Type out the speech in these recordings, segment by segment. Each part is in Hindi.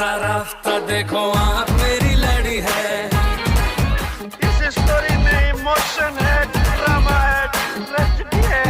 राफ्ता राफ्ता देखो आँख मेरी लड़ी है। इस स्टोरी में इमोशन है, ड्रामा है, ट्रेजेडी है।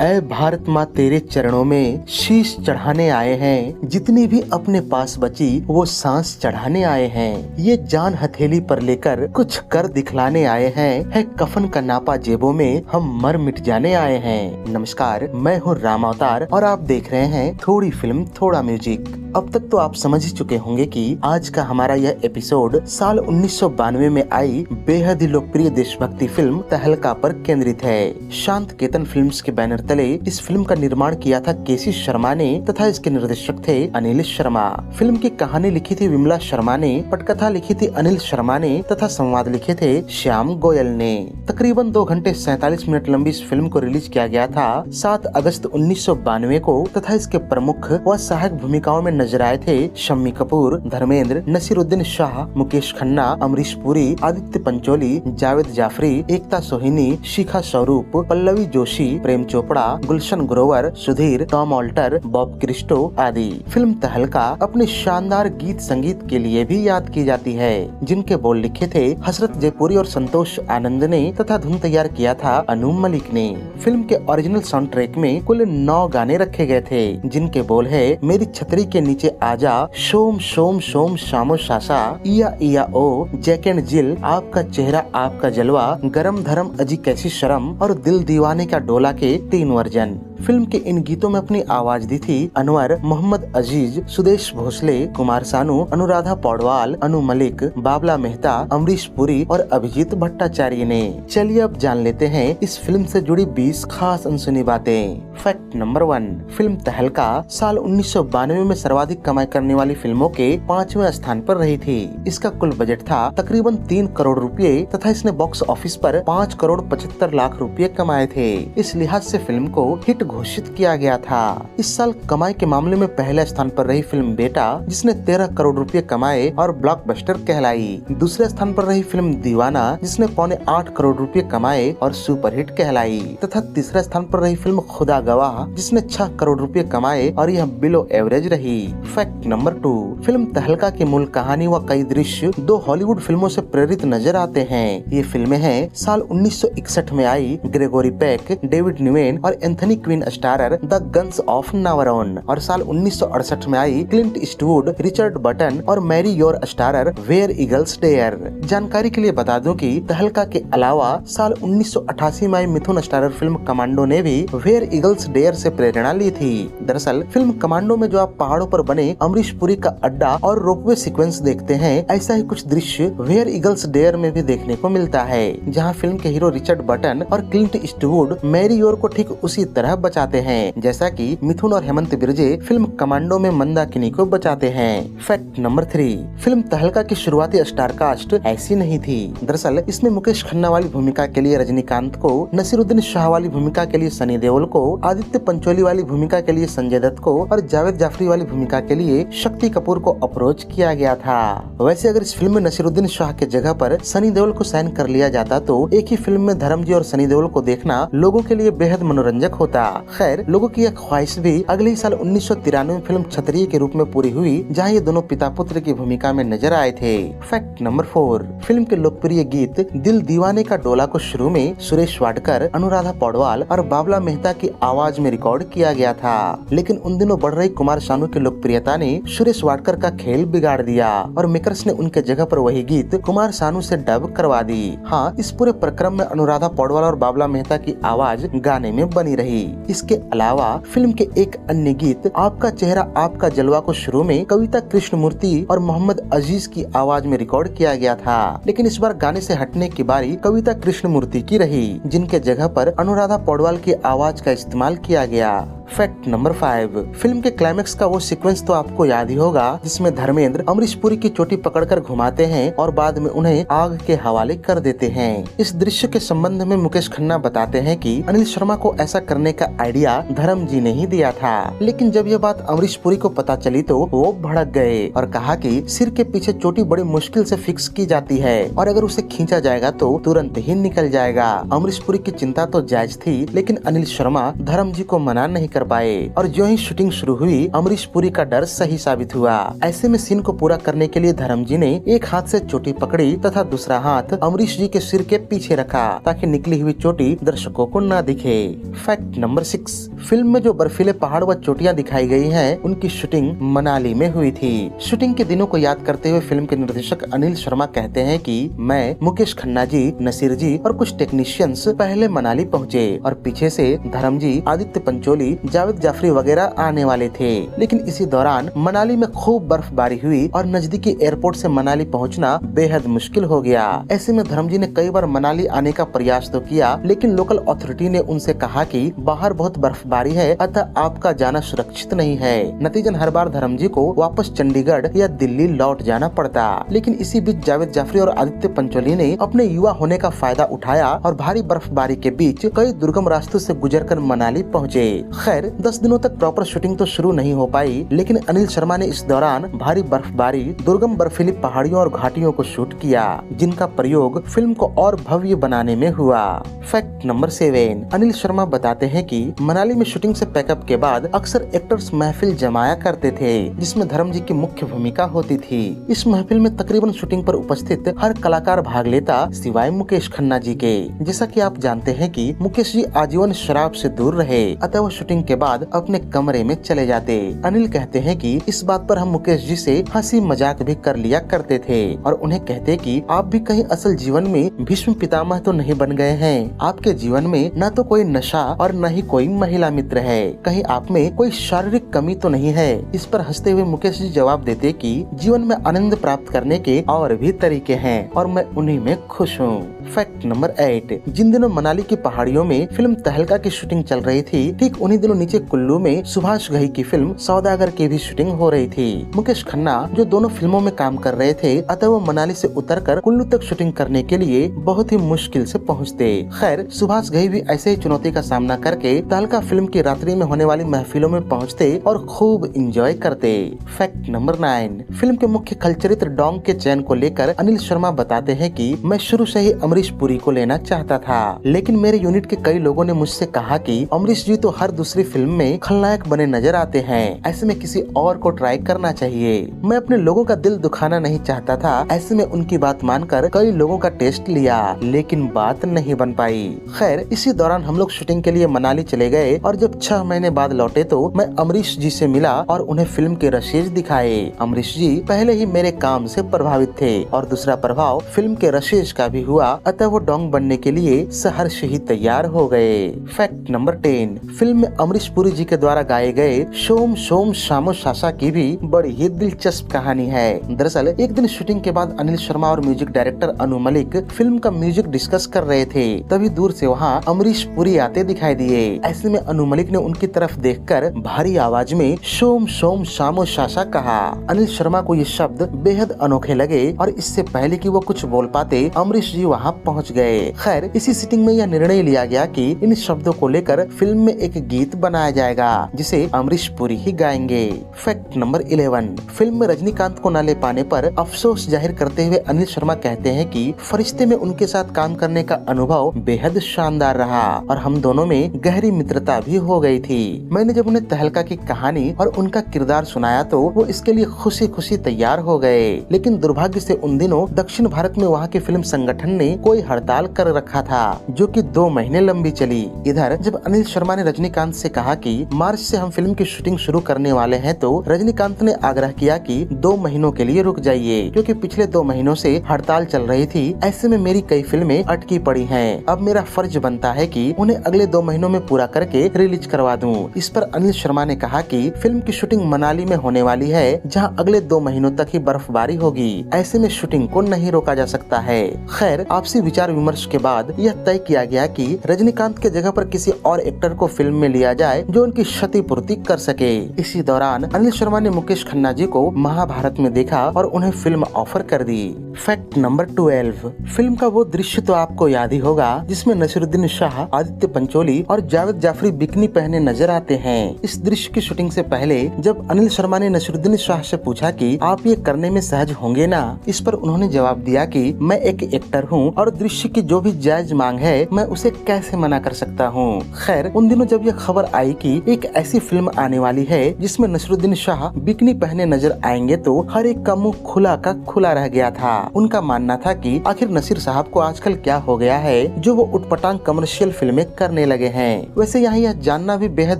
ऐ भारत माँ तेरे चरणों में शीश चढ़ाने आए हैं, जितनी भी अपने पास बची वो सांस चढ़ाने आए हैं। ये जान हथेली पर लेकर कुछ कर दिखलाने आए हैं, है कफन का नापा जेबों में हम मर मिट जाने आए हैं। नमस्कार, मैं हूँ राम अवतार और आप देख रहे हैं थोड़ी फिल्म थोड़ा म्यूजिक। अब तक तो आप समझ ही चुके होंगे कि आज का हमारा यह एपिसोड साल 1992 में आई बेहद ही लोकप्रिय देशभक्ति फिल्म तहलका पर केंद्रित है। शांत केतन फिल्म्स के बैनर तले इस फिल्म का निर्माण किया था केसी शर्मा ने तथा इसके निर्देशक थे अनिल शर्मा। फिल्म की कहानी लिखी थी विमला शर्मा ने, पटकथा लिखी थी अनिल शर्मा ने तथा संवाद लिखे थे श्याम गोयल ने। तकरीबन 2 घंटे 47 मिनट लंबी इस फिल्म को रिलीज किया गया था 7 अगस्त 1992 को तथा इसके प्रमुख व सहायक भूमिकाओं में नजर आए थे शम्मी कपूर, धर्मेंद्र, नसीरुद्दीन शाह, मुकेश खन्ना, अमरीश पुरी, आदित्य पंचोली, जावेद जाफरी, एकता Sohini, Shikha Swaroop, Pallavi Joshi, Prem Chopra, Gulshan Grover, Sudhir, Tom Alter, Bob Christo आदि। फिल्म तहलका अपने शानदार गीत संगीत के लिए भी याद की जाती है, जिनके बोल लिखे थे हसरत जयपुरी और संतोष आनंद ने तथा धुन तैयार किया था अनु मलिक ने। फिल्म के ओरिजिनल साउंड ट्रैक में कुल 9 गाने रखे गए थे, जिनके बोल है मेरी छतरी के नीचे आजा, शोम शोम शोम शामो शासा, इया ओ, जैक एंड जिल, आपका चेहरा आपका जलवा, गरम धर्म अजी कैसी शर्म और दिल दीवाने का डोला के 3 वर्जन। फिल्म के इन गीतों में अपनी आवाज दी थी अनवर, मोहम्मद अजीज, सुदेश भोसले, कुमार सानू, अनुराधा पौडवाल, अनु मलिक, बाबला मेहता, अमरीश पुरी और अभिजीत भट्टाचार्य ने। चलिए अब जान लेते हैं इस फिल्म से जुड़ी 20 खास अनसुनी बातें। फैक्ट नंबर 1, फिल्म तहलका साल 1992 में सर्वाधिक कमाई करने वाली फिल्मों के 5वें स्थान पर रही थी। इसका कुल बजट था तकरीबन 3 करोड़ रुपए तथा इसने बॉक्स ऑफिस पर 5 करोड़ 75 लाख रुपए कमाए थे। इस लिहाज से फिल्म को हिट घोषित किया गया था। इस साल कमाई के मामले में पहले स्थान पर रही फिल्म बेटा, जिसने 13 करोड़ रुपए कमाए और ब्लॉकबस्टर कहलाई। दूसरे स्थान पर रही फिल्म दीवाना, जिसने 7.25 करोड़ रुपए कमाए और सुपरहिट कहलाई। तथा तीसरे स्थान पर रही फिल्म खुदा गवाह, जिसने 6 करोड़ रुपए कमाए और यह बिलो एवरेज रही। फैक्ट नंबर 2, फिल्म तहलका की मूल कहानी व कई दृश्य 2 हॉलीवुड फिल्मों से प्रेरित नजर आते हैं। ये फिल्में हैं साल 1961 में आई ग्रेगोरी पेक, डेविड न्यूमेन और Anthony Quinn starrer the guns of Navarone, और साल 1968 में आई क्लिंट ईस्टवुड, रिचर्ड बटन और Mary Ure starrer where eagles dare. जानकारी के लिए बता दूं कि तहलका के अलावा साल 1988 में आई मिथुन स्टारर फिल्म कमांडो ने भी वेयर ईगल्स डेयर से प्रेरणा ली थी। दरअसल फिल्म कमांडो में जो आप पहाड़ों पर बने अमरीश पुरी का अड्डा और रोपवे सीक्वेंस देखते हैं, ऐसा ही कुछ दृश्य वेयर ईगल्स डेयर में भी देखने को मिलता है, जहाँ फिल्म के हीरो रिचर्ड बटन और क्लिंट ईस्टवुड मैरी योर को ठीक उसी तरह बचाते हैं जैसा कि मिथुन और हेमंत बिरजे फिल्म कमांडो में मंदाकिनी को बचाते हैं। फैक्ट नंबर 3, फिल्म तहलका की शुरुआती स्टार कास्ट ऐसी नहीं थी। दरअसल इसमें मुकेश खन्ना वाली भूमिका के लिए रजनीकांत को, नसीरुद्दीन शाह वाली भूमिका के लिए सनी देओल को, आदित्य पंचोली वाली भूमिका के लिए संजय दत्त को और जावेद जाफरी वाली भूमिका के लिए शक्ति कपूर को अप्रोच किया गया था। वैसे अगर इस फिल्म में नसीरुद्दीन शाह के जगह पर सनी देओल को साइन कर लिया जाता तो एक ही फिल्म में धर्मजी और सनी देओल को देखना लोगों के लिए बेहद मनोरंजक होता। खैर, लोगों की यह ख्वाहिश भी अगले साल 1993 में फिल्म क्षत्रिय के रूप में पूरी हुई, जहां ये दोनों पिता पुत्र की भूमिका में नजर आए थे। फैक्ट नंबर 4, फिल्म के लोकप्रिय गीत दिल दीवाने का डोला को शुरू में सुरेश वाडकर, अनुराधा पौडवाल और बाबला मेहता की आवाज में रिकॉर्ड किया गया था, लेकिन उन दिनों बढ़ रही कुमार सानू की लोकप्रियता ने सुरेश वाडकर का खेल बिगाड़ दिया और मेकर्स ने उनके जगह पर वही गीत कुमार सानू से डब करवा दी। हाँ, इस पूरे प्रक्रम में अनुराधा पौडवाल और बाबला मेहता की आवाज गाने में बनी रही। इसके अलावा फिल्म के एक अन्य गीत आपका चेहरा आपका जलवा को शुरू में कविता कृष्णमूर्ति और मोहम्मद अजीज की आवाज में रिकॉर्ड किया गया था, लेकिन इस बार गाने से हटने की बारी कविता कृष्णमूर्ति की रही, जिनके जगह पर अनुराधा पौडवाल की आवाज का इस्तेमाल किया गया। फैक्ट नंबर 5, फिल्म के क्लाइमेक्स का वो सीक्वेंस तो आपको याद ही होगा जिसमें धर्मेंद्र अमरीश पुरी की चोटी पकड़कर घुमाते हैं और बाद में उन्हें आग के हवाले कर देते हैं। इस दृश्य के संबंध में मुकेश खन्ना बताते हैं कि अनिल शर्मा को ऐसा करने का आइडिया धर्म जी ने ही दिया था, लेकिन जब ये बात अमरीश पुरी को पता चली तो वो भड़क गए और कहा कि सिर के पीछे चोटी बड़ी मुश्किल से फिक्स की जाती है और अगर उसे खींचा जाएगा तो तुरंत ही निकल जाएगा। अमरीश पुरी की चिंता तो जायज थी, लेकिन अनिल शर्मा धर्म जी को मना नहीं कर पाए और जो ही शूटिंग शुरू हुई अमरीश पुरी का डर सही साबित हुआ। ऐसे में सीन को पूरा करने के लिए धर्म जी ने एक हाथ से चोटी पकड़ी तथा दूसरा हाथ अमरीश जी के सिर के पीछे रखा ताकि निकली हुई चोटी दर्शकों को न दिखे। फैक्ट नंबर 6, फिल्म में जो बर्फीले पहाड़ व चोटियां दिखाई गई हैं, उनकी शूटिंग मनाली में हुई थी। शूटिंग के दिनों को याद करते हुए फिल्म के निर्देशक अनिल शर्मा कहते हैं कि मैं, मुकेश खन्ना जी, नसीर जी और कुछ टेक्नीशियंस पहले मनाली पहुँचे और पीछे से धर्म जी, आदित्य पंचोली, जावेद जाफरी वगैरह आने वाले थे, लेकिन इसी दौरान मनाली में खूब बर्फबारी हुई और नजदीकी एयरपोर्ट से मनाली पहुंचना बेहद मुश्किल हो गया। ऐसे में धर्म जी ने कई बार मनाली आने का प्रयास तो किया, लेकिन लोकल अथॉरिटी ने उनसे कहा कि बाहर बहुत बर्फबारी है, अतः आपका जाना सुरक्षित नहीं है। नतीजन हर बार धर्म जी को वापस चंडीगढ़ या दिल्ली लौट जाना पड़ता। लेकिन इसी बीच जावेद जाफरी और आदित्य पंचोली ने अपने युवा होने का फायदा उठाया और भारी बर्फबारी के बीच कई दुर्गम रास्तों से गुजरकर मनाली पहुंचे। खैर 10 दिनों तक प्रॉपर शूटिंग तो शुरू नहीं हो पाई, लेकिन अनिल शर्मा ने इस दौरान भारी बर्फबारी, दुर्गम बर्फीली पहाड़ियों और घाटियों को शूट किया, जिनका प्रयोग फिल्म को और भव्य बनाने में हुआ। फैक्ट नंबर 7, अनिल शर्मा बताते हैं कि मनाली में शूटिंग से पैकअप के बाद अक्सर एक्टर्स महफिल जमाया करते थे, जिसमें धर्म जी की मुख्य भूमिका होती थी। इस महफिल में तकरीबन शूटिंग पर उपस्थित हर कलाकार भाग लेता सिवाय मुकेश खन्ना जी के। जैसा कि आप जानते हैं कि मुकेश जी आजीवन शराब से दूर रहे, अतः वो शूटिंग के बाद अपने कमरे में चले जाते। अनिल कहते हैं कि इस बात पर हम मुकेश जी से हंसी मजाक भी कर लिया करते थे और उन्हें कहते कि आप भी कहीं असल जीवन में भीष्म पितामह तो नहीं बन गए हैं। आपके जीवन में न तो कोई नशा और न ही कोई महिला मित्र है, कहीं आप में कोई शारीरिक कमी तो नहीं है। इस पर हंसते हुए मुकेश जी जवाब देते कि जीवन में आनंद प्राप्त करने के और भी तरीके हैं और मैं उन्हीं में खुश हूँ। फैक्ट नंबर 8, जिन दिनों मनाली की पहाड़ियों में फिल्म तहलका की शूटिंग चल रही थी, ठीक उन्हीं दिनों नीचे कुल्लू में सुभाष घई की फिल्म सौदागर की भी शूटिंग हो रही थी। मुकेश खन्ना जो दोनों फिल्मों में काम कर रहे थे, अतः वो मनाली से उतरकर कुल्लू तक शूटिंग करने के लिए बहुत ही मुश्किल से पहुँचते। खैर सुभाष घई भी ऐसे ही चुनौती का सामना करके तहलका फिल्म की रात्रि में होने वाली महफिलों में पहुँचते और खूब इंजॉय करते। फैक्ट नंबर 9, फिल्म के मुख्य खल चरित्र डोंग के चयन को लेकर अनिल शर्मा बताते हैं कि मैं शुरू से ही अमरीश पुरी को लेना चाहता था, लेकिन मेरे यूनिट के कई लोगों ने मुझसे कहा कि अमरीश जी तो हर दूसरी फिल्म में खलनायक बने नजर आते हैं, ऐसे में किसी और को ट्राई करना चाहिए। मैं अपने लोगों का दिल दुखाना नहीं चाहता था, ऐसे में उनकी बात मानकर कई लोगों का टेस्ट लिया, लेकिन बात नहीं बन पाई। खैर इसी दौरान हम लोग शूटिंग के लिए मनाली चले गए और जब 6 महीने बाद लौटे तो मैं अमरीश जी से मिला और उन्हें फिल्म के रशेज दिखाए। अमरीश जी पहले ही मेरे काम से प्रभावित थे और दूसरा प्रभाव फिल्म के रशेज का भी हुआ, अतः वो डोंग बनने के लिए सहर्ष ही तैयार हो गए। फैक्ट नंबर 10, फिल्म में अमरीश पुरी जी के द्वारा गाए गए शोम शोम शामो शासा की भी बड़ी ही दिलचस्प कहानी है। दरअसल एक दिन शूटिंग के बाद अनिल शर्मा और music director Anu Malik film का म्यूजिक डिस्कस कर रहे थे, तभी दूर से वहाँ अमरीश पुरी आते दिखाई दिए। ऐसे में अनु मलिक ने उनकी तरफ देखकर भारी आवाज में शोम शोम शामो शासा कहा। अनिल शर्मा को ये शब्द बेहद अनोखे लगे और इससे पहले कि वो कुछ बोल पाते अमरीश जी वहाँ पहुँच गए। खैर इसी सीटिंग में यह निर्णय लिया गया कि इन शब्दों को लेकर फिल्म में एक गीत बनाया जाएगा जिसे अमरीश पुरी ही गाएंगे। फैक्ट नंबर 11, फिल्म में रजनीकांत को न ले पाने पर अफसोस जाहिर करते हुए अनिल शर्मा कहते हैं कि फरिश्ते में उनके साथ काम करने का अनुभव बेहद शानदार रहा और हम दोनों में गहरी मित्रता भी हो गई थी। मैंने जब उन्हें तहलका की कहानी और उनका किरदार सुनाया तो वो इसके लिए खुशी खुशी तैयार हो गए, लेकिन दुर्भाग्य से उन दिनों दक्षिण भारत में वहाँ के फिल्म संगठन ने कोई हड़ताल कर रखा था जो कि 2 महीने लंबी चली। इधर जब अनिल शर्मा ने रजनीकांत से कहा कि मार्च से हम फिल्म की शूटिंग शुरू करने वाले हैं, तो रजनीकांत ने आग्रह किया कि 2 महीनों के लिए रुक जाइए, क्योंकि पिछले 2 महीनों से हड़ताल चल रही थी। ऐसे में मेरी कई फिल्में अटकी पड़ी हैं। अब मेरा फर्ज बनता है कि उन्हें अगले 2 महीनों में पूरा करके रिलीज करवा दूं। इस पर अनिल शर्मा ने कहा कि फिल्म की शूटिंग मनाली में होने वाली है, जहां अगले 2 महीनों तक ही बर्फबारी होगी। ऐसे में शूटिंग को नहीं रोका जा सकता है। खैर आपसी विचार विमर्श के बाद यह तय किया गया कि रजनीकांत के जगह पर किसी और एक्टर को फिल्म में लिया जाए जो उनकी क्षतिपूर्ति कर सके। इसी दौरान अनिल शर्मा ने मुकेश खन्ना जी को महाभारत में देखा और उन्हें फिल्म ऑफर कर दी। फैक्ट नंबर 12, फिल्म का वो दृश्य तो आपको याद ही होगा जिसमें नसीरुद्दीन शाह, आदित्य पंचोली और जावेद जाफरी बिकनी पहने नजर आते हैं। इस दृश्य की शूटिंग से पहले जब अनिल शर्मा ने नसीरुद्दीन शाह से पूछा कि आप ये करने में सहज होंगे ना, इस पर उन्होंने जवाब दिया कि मैं एक एक्टर हूँ और दृश्य की जो भी जायज मांग है मैं उसे कैसे मना कर सकता हूँ। खैर उन दिनों जब यह खबर आई कि एक ऐसी फिल्म आने वाली है जिसमें नसीरुद्दीन शाह बिकनी पहने नजर आएंगे तो हर एक का मुंह खुला का खुला रह गया था। उनका मानना था कि आखिर नसीर साहब को आजकल क्या हो गया है जो वो उटपटांग कमर्शियल फिल्में करने लगे हैं। वैसे यहाँ यह जानना भी बेहद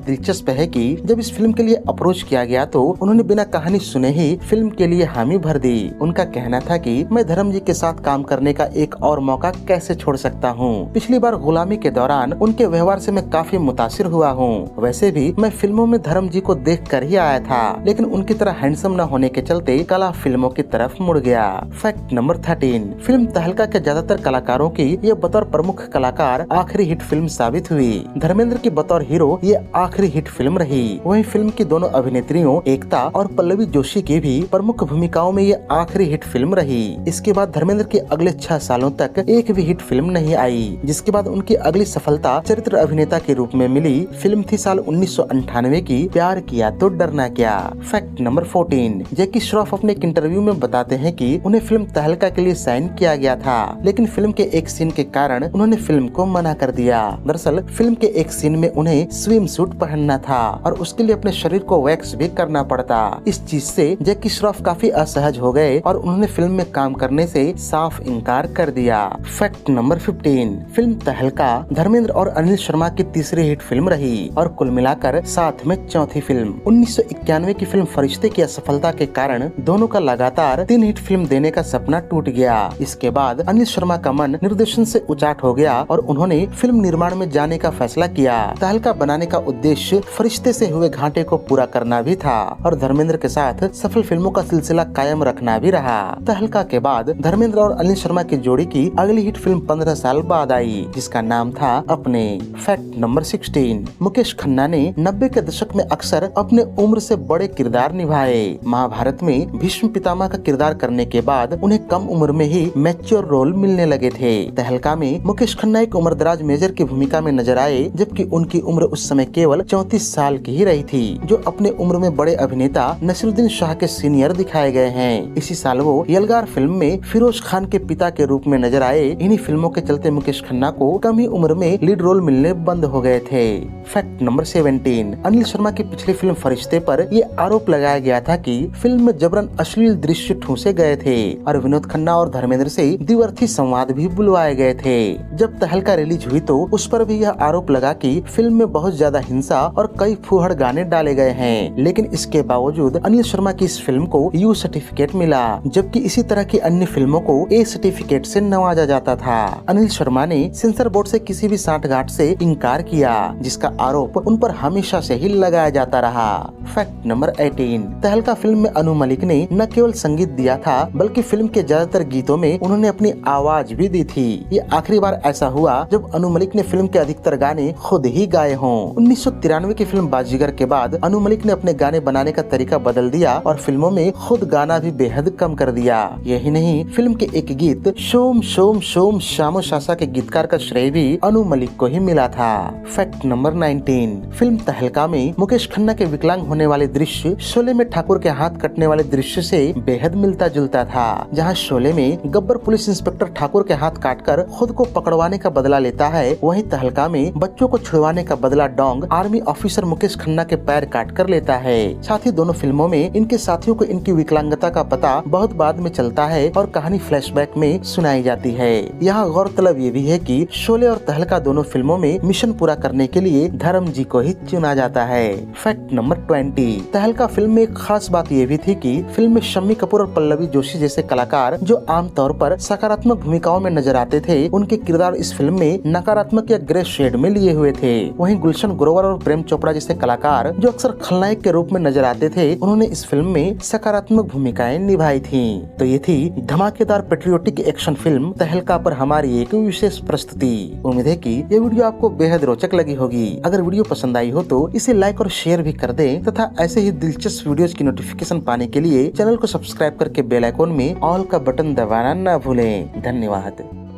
दिलचस्प है कि जब इस फिल्म के लिए अप्रोच किया गया तो उन्होंने बिना कहानी सुने ही फिल्म के लिए हामी भर दी। उनका कहना था कि मैं धर्म जी के साथ काम करने का एक और मौका कैसे छोड़ सकता हूँ। पिछली बार गुलामी के दौरान उनके व्यवहार से मैं काफी मुतासिर हुआ हूँ। वैसे भी मैं फिल्मों में धर्म जी को देख कर ही आया था, लेकिन उनकी तरह हैंडसम न होने के चलते कला फिल्मों की तरफ मुड़ गया। फैक्ट नंबर 13, फिल्म तहलका के ज्यादातर कलाकारों की ये बतौर प्रमुख कलाकार आखिरी हिट फिल्म साबित हुई। धर्मेंद्र की बतौर हीरो ये आखिरी हिट फिल्म रही। वहीं फिल्म की दोनों अभिनेत्रियों एकता और पल्लवी जोशी की भी प्रमुख भूमिकाओं में ये आखिरी हिट फिल्म रही। इसके बाद धर्मेंद्र के अगले 6 सालों तक एक भी हिट फिल्म नहीं आई, जिसके बाद उनकी अगली सफलता चरित्र अभिनेता के रूप में मिली। फिल्म थी साल 1998 की प्यार किया तो डरना क्या। फैक्ट नंबर 14, जैकी श्रॉफ अपने एक इंटरव्यू में बताते हैं कि उन्हें फिल्म तहलका के लिए साइन किया गया था, लेकिन फिल्म के एक सीन के कारण उन्होंने फिल्म को मना कर दिया। दरअसल फिल्म के एक सीन में उन्हें स्विम सूट पहनना था और उसके लिए अपने शरीर को वैक्स भी करना पड़ता। इस चीज से जैकी श्रॉफ काफी असहज हो गए और उन्होंने फिल्म में काम करने से साफ इनकार कर दिया। फैक्ट नंबर 15, फिल्म तहलका धर्मेंद्र और अनिल शर्मा की तीसरी हिट फिल्म रही और कुल मिलाकर साथ में चौथी फिल्म। 1991 की फिल्म फरिश्ते की असफलता के कारण दोनों का लगातार 3 हिट फिल्म देने का सपना टूट गया। इसके बाद अनिल शर्मा का मन निर्देशन से उचाट हो गया और उन्होंने फिल्म निर्माण में जाने का फैसला किया। तहलका बनाने का उद्देश्य फरिश्ते से हुए घाटे को पूरा करना भी था और धर्मेंद्र के साथ सफल फिल्मों का सिलसिला कायम रखना भी रहा। तहलका के बाद धर्मेंद्र और अनिल शर्मा की जोड़ी की अगली हिट फिल्म 15 साल बाद आई, जिसका नाम था अपने। फैक्ट नंबर 16, मुकेश खन्ना ने 90 के दशक में अक्सर अपने उम्र से बड़े किरदार निभाए। महाभारत में भीष्म पितामह का किरदार करने के बाद उन्हें कम उम्र में ही मैच्योर रोल मिलने लगे थे। तहलका में मुकेश खन्ना एक उम्रदराज मेजर की भूमिका में नजर आए, जबकि उनकी उम्र उस समय केवल 34 साल की ही रही थी, जो अपने उम्र में बड़े अभिनेता नसीरुद्दीन शाह के सीनियर दिखाए गए हैं। इसी साल वो यलगार फिल्म में फिरोज खान के पिता के रूप में नजर आए। इन्हीं फिल्मों के चलते मुकेश खन्ना को कम ही उम्र में लीड रोल मिलने बंद हो गए थे। फैक्ट नंबर 17, अनिल शर्मा की पिछली फिल्म फरिश्ते पर ये आरोप लगाया गया था कि फिल्म में जबरन अश्लील दृश्य ठूंसे गए थे और विनोद खन्ना और धर्मेंद्र से द्विअर्थी संवाद भी बुलवाए गए थे। जब तहलका रिलीज हुई तो उस पर भी यह आरोप लगा कि फिल्म में बहुत ज्यादा हिंसा और कई फूहड़ गाने डाले गए हैं, लेकिन इसके बावजूद अनिल शर्मा की इस फिल्म को यू सर्टिफिकेट मिला, जबकि इसी तरह की अन्य फिल्मों को ए सर्टिफिकेट से नवाजा जाता था। अनिल शर्मा ने सेंसर बोर्ड से किसी भी सांठगांठ से इंकार किया, जिसका आरोप उन पर हमेशा से ही लगाया जाता रहा। फैक्ट नंबर 18, तहलका फिल्म में अनु मलिक ने न केवल संगीत दिया था बल्कि फिल्म के ज्यादातर गीतों में उन्होंने अपनी आवाज भी दी थी। ये आखिरी बार ऐसा हुआ जब अनु मलिक ने फिल्म के अधिकतर गाने खुद ही गाए हों। 1993 की फिल्म बाजीगर के बाद अनु मलिक ने अपने गाने बनाने का तरीका बदल दिया और फिल्मों में खुद गाना भी बेहद कम कर दिया। यही नहीं, फिल्म के एक गीत शोम शोम शोम शामो शासा के गीतकार का श्रेय भी अनु मलिक को ही मिला था। फैक्ट नंबर 19, फिल्म तहलका में मुकेश खन्ना के विकलांग होने वाले दृश्य शोले में ठाकुर के हाथ कटने वाले दृश्य से बेहद मिलता जुलता था। जहां शोले में गब्बर पुलिस इंस्पेक्टर ठाकुर के हाथ काटकर खुद को पकड़वाने का बदला लेता है, वहीं तहलका में बच्चों को छुड़वाने का बदला Dong army officer Mukesh Khanna के पैर काट कर लेता है। साथ ही दोनों फिल्मों में इनके साथियों को इनकी विकलांगता का पता बहुत बाद में चलता है और कहानी फ्लैशबैक में सुनाई जाती है। यहाँ गौरतलब ये भी है कि शोले और तहलका दोनों फिल्मों में मिशन पूरा करने के लिए धर्म जी को ही चुना जाता है। फैक्ट नंबर 20, तहलका फिल्म में एक खास बात ये भी थी कि फिल्म में शम्मी कपूर और पल्लवी जोशी जैसे कलाकार जो आमतौर पर सकारात्मक भूमिकाओं में नजर आते थे, उनके किरदार इस फिल्म में नकारात्मक या ग्रे शेड में लिए हुए थे। वहीं गुलशन ग्रोवर और प्रेम चोपड़ा जैसे कलाकार जो अक्सर खलनायक के रूप में नजर आते थे, उन्होंने इस फिल्म में सकारात्मक भूमिकाएं निभाई थी। तो ये थी धमाकेदार पेट्रियोटिक एक्शन फिल्म तहलका पर हमारी एक विशेष प्रस्तुति। उम्मीद है कि ये वीडियो आपको बेहद रोचक लगी होगी। अगर वीडियो पसंद आई हो तो इसे लाइक और शेयर भी कर दें तथा ऐसे ही दिलचस्प वीडियोस की नोटिफिकेशन पाने के लिए चैनल को सब्सक्राइब करके बेल आइकॉन में ऑल का बटन दबाना न भूलें। धन्यवाद।